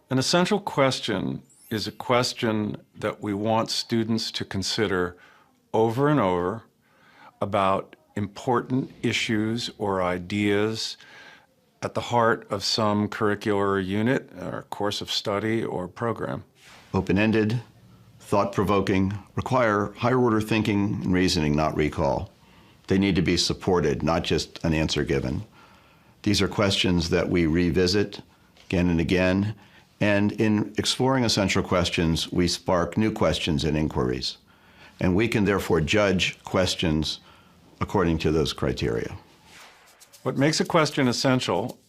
An essential question is a question that we want students to consider over and over about important issues or ideas at the heart of some curricular unit or course of study or program. Open-ended, thought-provoking, require higher-order thinking and reasoning, not recall. They need to be supported, not just an answer given. These are questions that we revisit again and again, and in exploring essential questions, we spark new questions and inquiries. And we can therefore judge questions according to those criteria. What makes a question essential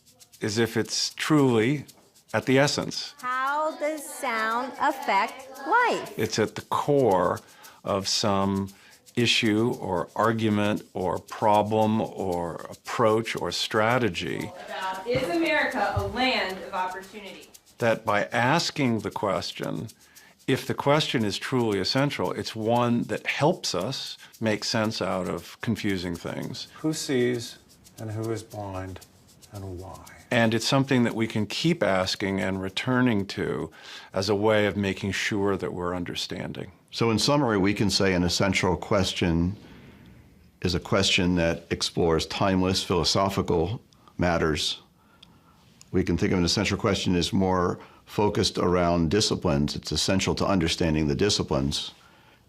is if it's truly at the essence. How does sound affect life? It's at the core of some issue or argument or problem or approach or strategy. Is America a land of opportunity? That by asking the question, if the question is truly essential, it's one that helps us make sense out of confusing things. Who sees and who is blind and why? And it's something that we can keep asking and returning to as a way of making sure that we're understanding. So in summary, we can say an essential question is a question that explores timeless philosophical matters. We can think of an essential question as more focused around disciplines. It's essential to understanding the disciplines.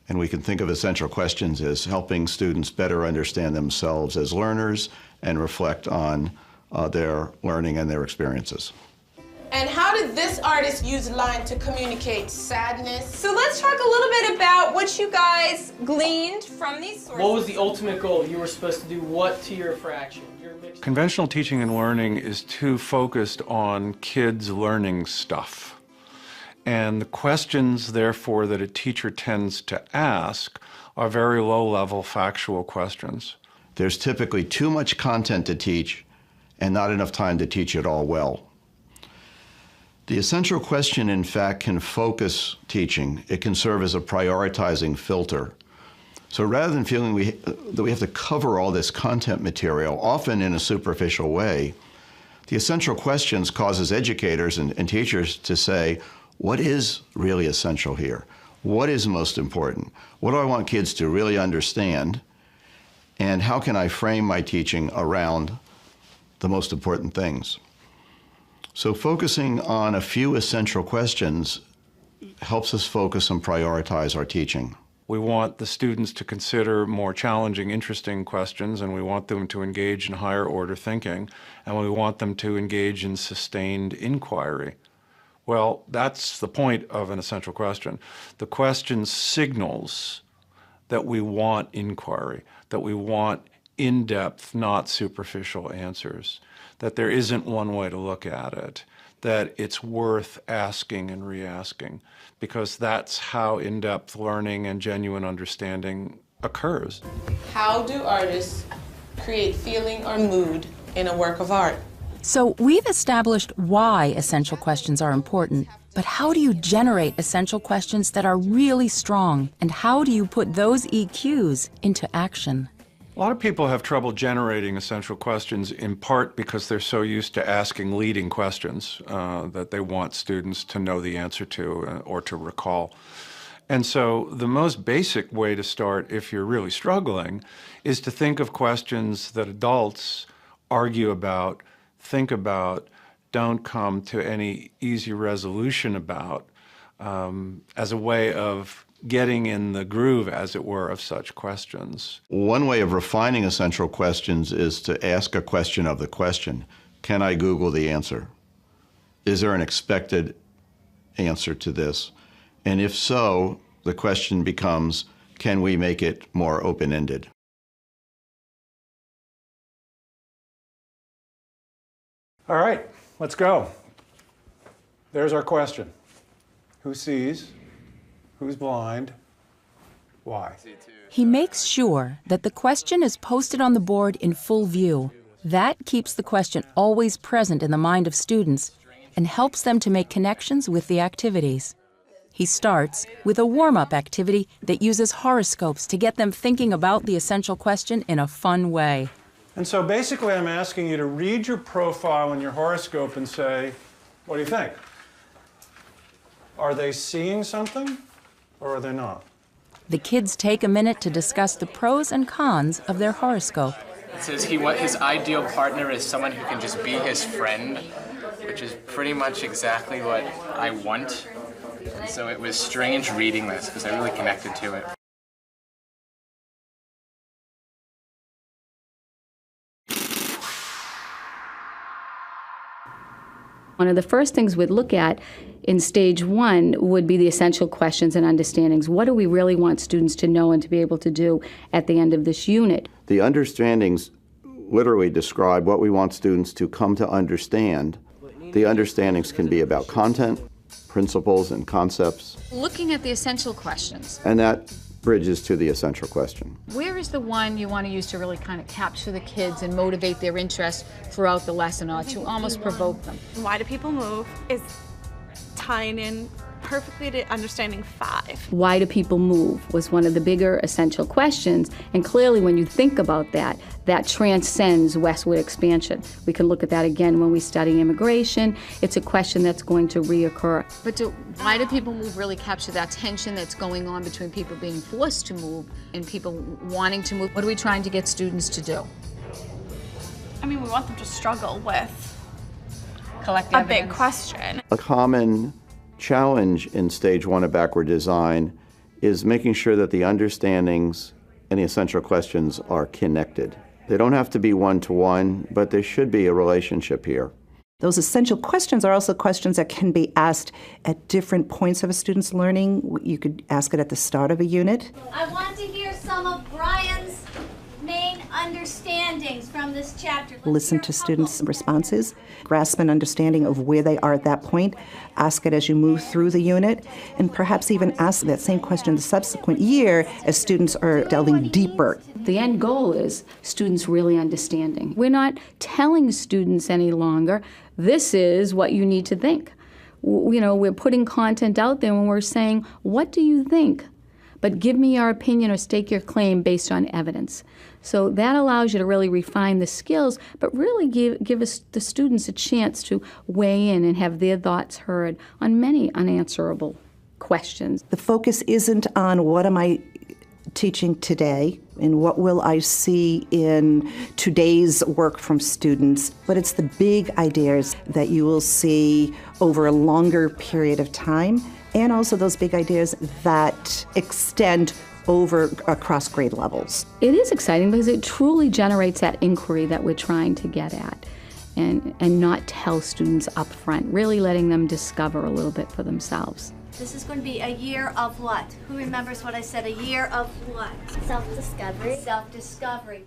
And we can think of essential questions as helping students better understand themselves as learners and reflect on their learning and their experiences. And how did this artist use line to communicate sadness? So let's talk a little bit about what you guys gleaned from these sources. What was the ultimate goal? You were supposed to do what to your fraction? Conventional teaching and learning is too focused on kids learning stuff. And the questions, therefore, that a teacher tends to ask are very low-level factual questions. There's typically too much content to teach and not enough time to teach it all well. The essential question, in fact, can focus teaching. It can serve as a prioritizing filter. So rather than feeling that we have to cover all this content material, often in a superficial way, the essential questions causes educators and teachers to say, what is really essential here? What is most important? What do I want kids to really understand? And how can I frame my teaching around the most important things? So focusing on a few essential questions helps us focus and prioritize our teaching. We want the students to consider more challenging, interesting questions, and we want them to engage in higher order thinking, and we want them to engage in sustained inquiry. Well, that's the point of an essential question. The question signals that we want inquiry, that we want in-depth, not superficial answers, that there isn't one way to look at it, that it's worth asking and re-asking, because that's how in-depth learning and genuine understanding occurs. How do artists create feeling or mood in a work of art? So we've established why essential questions are important, but how do you generate essential questions that are really strong? And how do you put those EQs into action? A lot of people have trouble generating essential questions, in part because they're so used to asking leading questions that they want students to know the answer to or to recall. And so the most basic way to start, if you're really struggling, is to think of questions that adults argue about, think about, don't come to any easy resolution about, as a way of getting in the groove, as it were, of such questions. One way of refining essential questions is to ask a question of the question. Can I Google the answer? Is there an expected answer to this? And if so, the question becomes, can we make it more open-ended? All right, let's go. There's our question. Who sees? Who's blind? Why? He makes sure that the question is posted on the board in full view. That keeps the question always present in the mind of students and helps them to make connections with the activities. He starts with a warm-up activity that uses horoscopes to get them thinking about the essential question in a fun way. And so basically I'm asking you to read your profile and your horoscope and say, what do you think? Are they seeing something or are they not? The kids take a minute to discuss the pros and cons of their horoscope. It says his ideal partner is someone who can just be his friend, which is pretty much exactly what I want. And so it was strange reading this because I really connected to it. One of the first things we'd look at in stage 1 would be the essential questions and understandings. What do we really want students to know and to be able to do at the end of this unit? The understandings literally describe what we want students to come to understand. The understandings can be about content, principles, and concepts. Looking at the essential questions. And that bridges to the essential question. Where is the one you want to use to really kind of capture the kids and motivate their interest throughout the lesson, or to almost provoke them? Why do people move is tying in perfectly to understanding 5. Why do people move was one of the bigger essential questions, and clearly when you think about that, that transcends westward expansion. We can look at that again when we study immigration. It's a question that's going to reoccur. But why do people move really capture that tension that's going on between people being forced to move and people wanting to move? What are we trying to get students to do? I mean, we want them to struggle with Collect a big question. A common challenge in stage 1 of backward design is making sure that the understandings and the essential questions are connected. They don't have to be one-to-one, but there should be a relationship here. Those essential questions are also questions that can be asked at different points of a student's learning. You could ask it at the start of a unit. I want to hear some of Brian's main understandings from this chapter. Listen to students' responses, grasp an understanding of where they are at that point, ask it as you move through the unit, and perhaps even ask that same question the subsequent year as students are delving deeper. The end goal is students really understanding. We're not telling students any longer, this is what you need to think. You know, we're putting content out there when we're saying, what do you think? But give me your opinion or stake your claim based on evidence. So that allows you to really refine the skills, but really give us, the students, a chance to weigh in and have their thoughts heard on many unanswerable questions. The focus isn't on what am I teaching today and what will I see in today's work from students, but it's the big ideas that you will see over a longer period of time, and also those big ideas that extend over across grade levels. It is exciting because it truly generates that inquiry that we're trying to get at, and not tell students up front, really letting them discover a little bit for themselves. This is going to be a year of what? Who remembers what I said? A year of what? Self-discovery. Self-discovery.